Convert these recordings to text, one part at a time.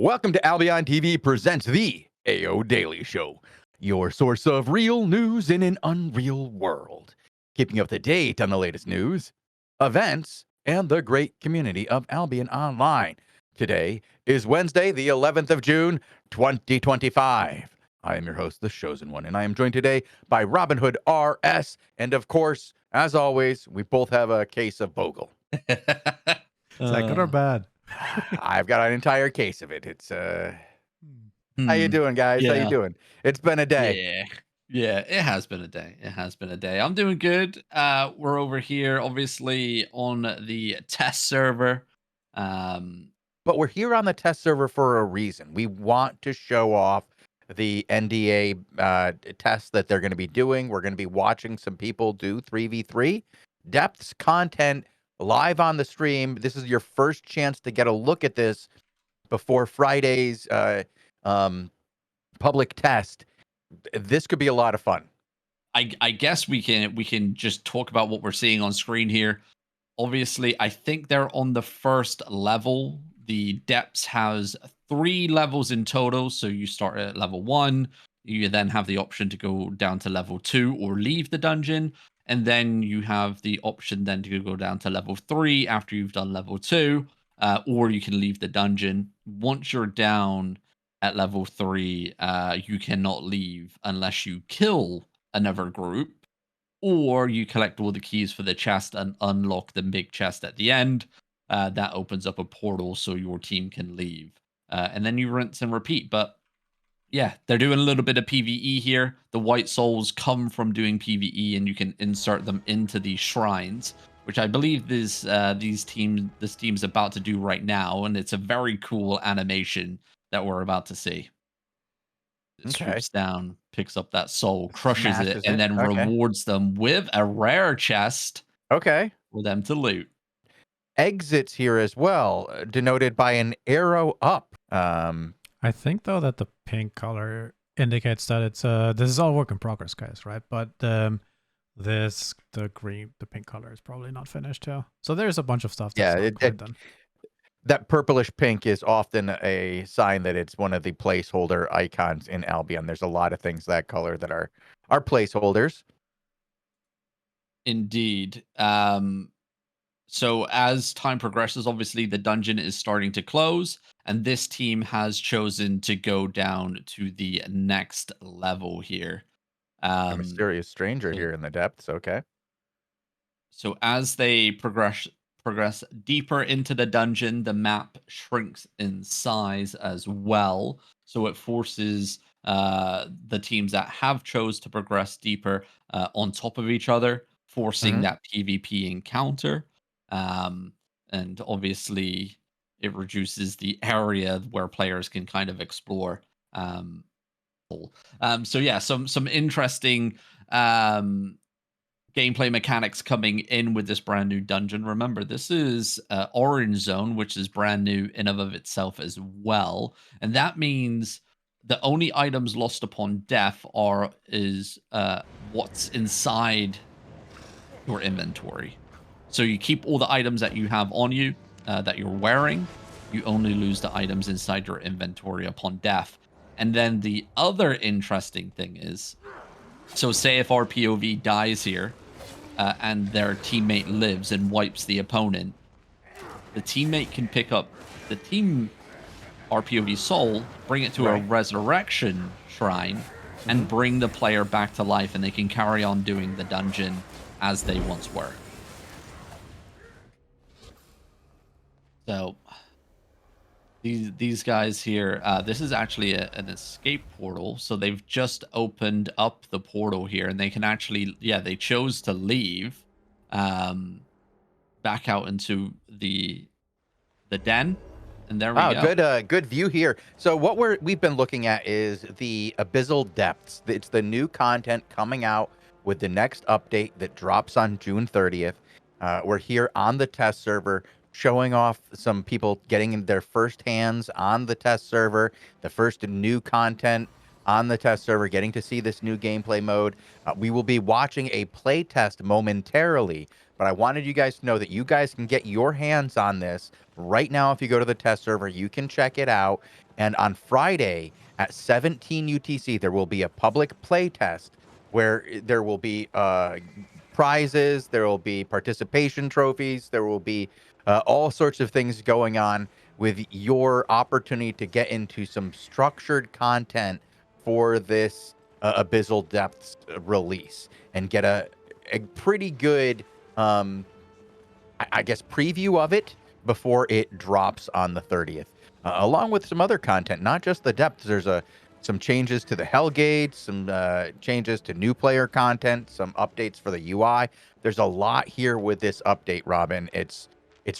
Welcome to AlbionTV presents the AO Daily Show, your source of real news in an unreal world. Keeping up to date on the latest news, events, and the great community of Albion Online. Today is Wednesday, the 11th of June, 2025. I am your host, the Chosen One, and I am joined today by Robin Hood RS. And of course, as always, we both have a case of Bogle. Is that good or bad? I've got an entire case of it. It's how you doing, guys? Yeah. How you doing? It's been a day. Yeah, it has been a day. It has been a day. I'm doing good. We're over here, obviously, on the test server. But we're here on the test server for a reason. We want to show off the NDA tests that they're going to be doing. We're going to be watching some people do 3v3 depths content live on the stream. This is your first chance to get a look at this before Friday's public test. This could be a lot of fun. I guess we can just talk about what we're seeing on screen here. Obviously, I think they're on the first level. The depths has 3 levels in total. So you start at level 1. You then have the option to go down to level 2 or leave the dungeon. And then you have the option then to go down to level 3 after you've done level 2. Or you can leave the dungeon. Once you're down at level 3, you cannot leave unless you kill another group, or you collect all the keys for the chest and unlock the big chest at the end. That opens up a portal so your team can leave. And then you rinse and repeat. But yeah, they're doing a little bit of PvE here. The white souls come from doing PvE, and you can insert them into these shrines, which I believe this team's about to do right now. And it's a very cool animation that we're about to see. It swoops down, picks up that soul, crushes it, and then rewards them with a rare chest. Okay. For them to loot. Exits here as well, denoted by an arrow up. I think though that the pink color indicates that it's this is all work in progress, guys, right? But the pink color is probably not finished too. So there's a bunch of stuff that's not quite done. That purplish pink is often a sign that it's one of the placeholder icons in Albion. There's a lot of things that color that are placeholders. Indeed. So as time progresses, obviously the dungeon is starting to close, and this team has chosen to go down to the next level here. A mysterious stranger here in the depths. Okay. So as they progress deeper into the dungeon, the map shrinks in size as well. So it forces the teams that have chose to progress deeper on top of each other, forcing that PvP encounter. And obviously it reduces the area where players can kind of explore. So yeah, some interesting gameplay mechanics coming in with this brand new dungeon. Remember, this is Orange Zone, which is brand new in and of itself as well. And that means the only items lost upon death is what's inside your inventory. So you keep all the items that you have on you, that you're wearing. You only lose the items inside your inventory upon death. And then the other interesting thing is, so say if our POV dies here, and their teammate lives and wipes the opponent, the teammate can pick up the team RPOV soul, bring it to a resurrection shrine, and bring the player back to life, and they can carry on doing the dungeon as they once were. So these guys here, this is actually an escape portal. So they've just opened up the portal here, and they can actually, they chose to leave back out into the den. And there we go. Good view here. So what we've been looking at is the Abyssal Depths. It's the new content coming out with the next update that drops on June 30th. We're here on the test server, showing off some people getting their first hands on the test server, the first new content on the test server, getting to see this new gameplay mode. We will be watching a play test momentarily, but I wanted you guys to know that you guys can get your hands on this right now. If you go to the test server, you can check it out. And on Friday at 17 UTC, there will be a public play test where there will be prizes, there will be participation trophies, there will be all sorts of things going on with your opportunity to get into some structured content for this Abyssal Depths release and get a pretty good, I guess, preview of it before it drops on the 30th, along with some other content, not just the depths. There's some changes to the Hellgate, some changes to new player content, some updates for the UI. There's a lot here with this update, Robin. It's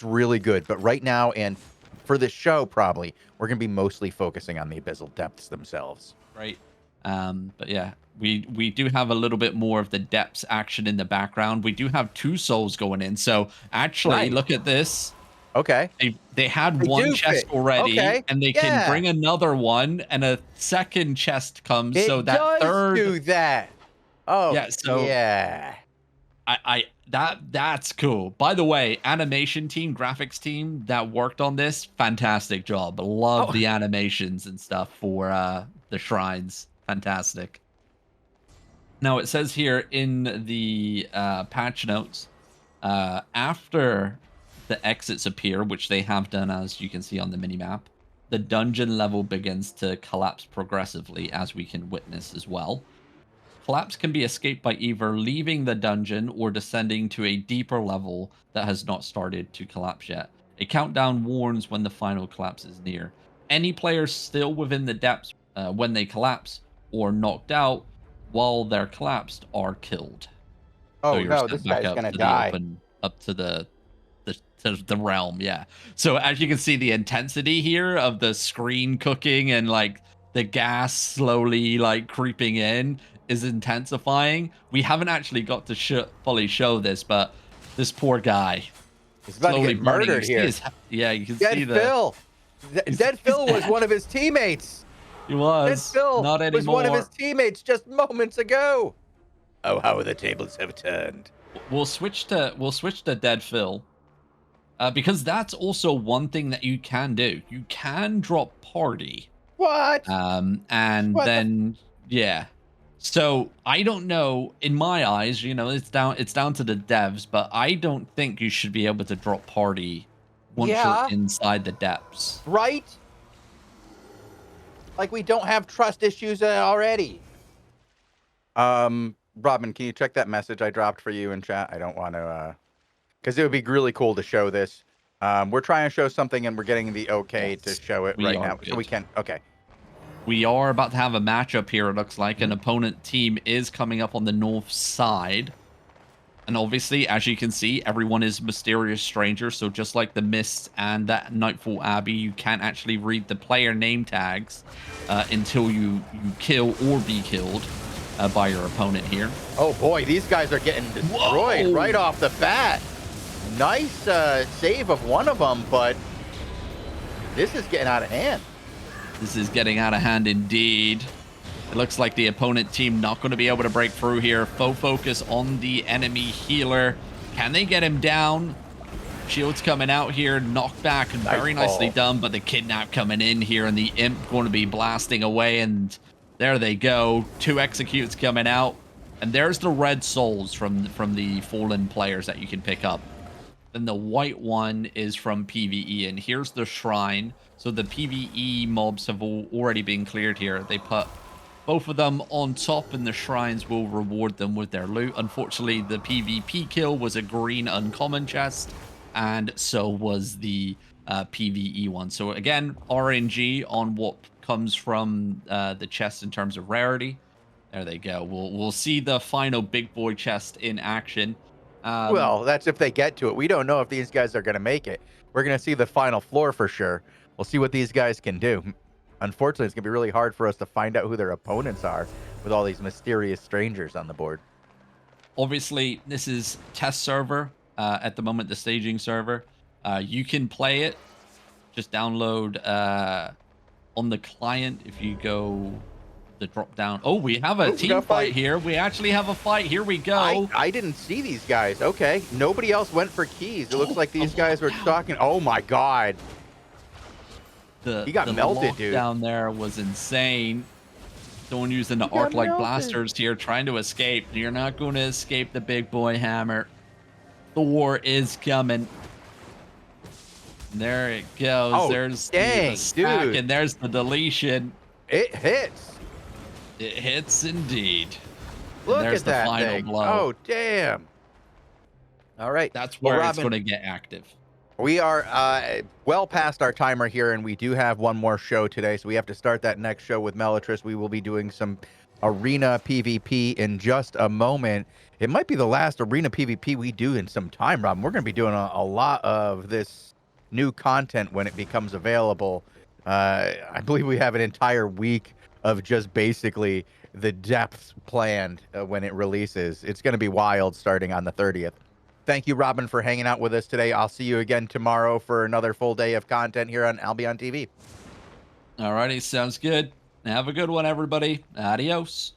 really good. But right now, and for this show, probably, we're going to be mostly focusing on the Abyssal Depths themselves. Right. But yeah, we do have a little bit more of the depths action in the background. We do have 2 souls going in. So actually, Nice. look at this. Okay. They had They one do chest fit. already, Okay. and they Yeah. can bring another one, and a second chest comes. It so that does third, do that. Oh, yeah. So yeah. That's cool. By the way, animation team, graphics team that worked on this, fantastic job. Love the animations and stuff for the shrines. Fantastic. Now it says here in the patch notes, after the exits appear, which they have done, as you can see on the minimap, the dungeon level begins to collapse progressively, as we can witness as well. Collapse can be escaped by either leaving the dungeon or descending to a deeper level that has not started to collapse yet. A countdown warns when the final collapse is near. Any players still within the depths when they collapse or knocked out while they're collapsed are killed. Oh, you're no, sent this back guy's up going to to die. up to the realm, yeah. So as you can see, the intensity here of the screen cooking and like the gas slowly like creeping in is intensifying. We haven't actually got to fully show this, but this poor guy He's about to slowly get burning. murdered here. Yeah, you can Dead see Phil. Dead Phil was one of his teammates. He was. Dead Phil Not anymore. was one of his teammates just moments ago. Oh, how the tables have turned. We'll switch to Dead Phil. Because that's also one thing that you can do. You can drop party. What? And What then yeah. So I don't know. In my eyes, it's down to the devs, but I don't think you should be able to drop party once you're inside the depths. Right? Like we don't have trust issues already. Robin, can you check that message I dropped for you in chat? I don't want to because it would be really cool to show this. We're trying to show something and we're getting the okay to show it right now. So we can. Okay. We are about to have a matchup here, it looks like. An opponent team is coming up on the north side. And obviously, as you can see, everyone is mysterious stranger. So just like the Mist and that Nightfall Abbey, you can't actually read the player name tags until you kill or be killed by your opponent here. Oh boy, these guys are getting destroyed right off the bat. Nice save of one of them, but this is getting out of hand. This is getting out of hand indeed. It looks like the opponent team not going to be able to break through here. Faux focus on the enemy healer. Can they get him down? Shield's coming out here, knocked back, and very nicely done, but the kidnap coming in here, and the imp going to be blasting away, and there they go. 2 executes coming out, and there's the red souls from the fallen players that you can pick up. Then the white one is from PvE, and here's the shrine. So the PvE mobs have already been cleared here. They put both of them on top, and the shrines will reward them with their loot. Unfortunately, the PvP kill was a green uncommon chest, and so was the PvE one. So again, RNG on what comes from the chest in terms of rarity. There they go. We'll see the final big boy chest in action. Well, that's if they get to it. We don't know if these guys are going to make it. We're going to see the final floor for sure. We'll see what these guys can do. Unfortunately, it's going to be really hard for us to find out who their opponents are with all these mysterious strangers on the board. Obviously, this is test server. At the moment, the staging server. You can play it. Just download on the client if you go the drop down. Oh, we have a team fight here. We actually have a fight. Here we go. I didn't see these guys. Okay. Nobody else went for keys. It looks like these guys were talking. Oh, my God. He got the melted, dude. down there was insane. Someone using the He got arc like melted. blasters here, trying to escape. You're not going to escape the big boy hammer. The war is coming. There it goes. Oh, There's dang, the stack, dude. and there's the deletion. It hits. It hits indeed. And Look there's at the that final thing. blow. Oh, damn. All right. That's Well, where it's Robin, going to get active. we are well past our timer here, and we do have one more show today, so we have to start that next show with Melitris. We will be doing some arena PvP in just a moment. It might be the last arena PvP we do in some time, Robin. We're going to be doing a lot of this new content when it becomes available. I believe we have an entire week of just basically the depths planned when it releases. It's going to be wild starting on the 30th. Thank you, Robin, for hanging out with us today. I'll see you again tomorrow for another full day of content here on Albion TV. Alrighty, sounds good. Have a good one, everybody. Adios.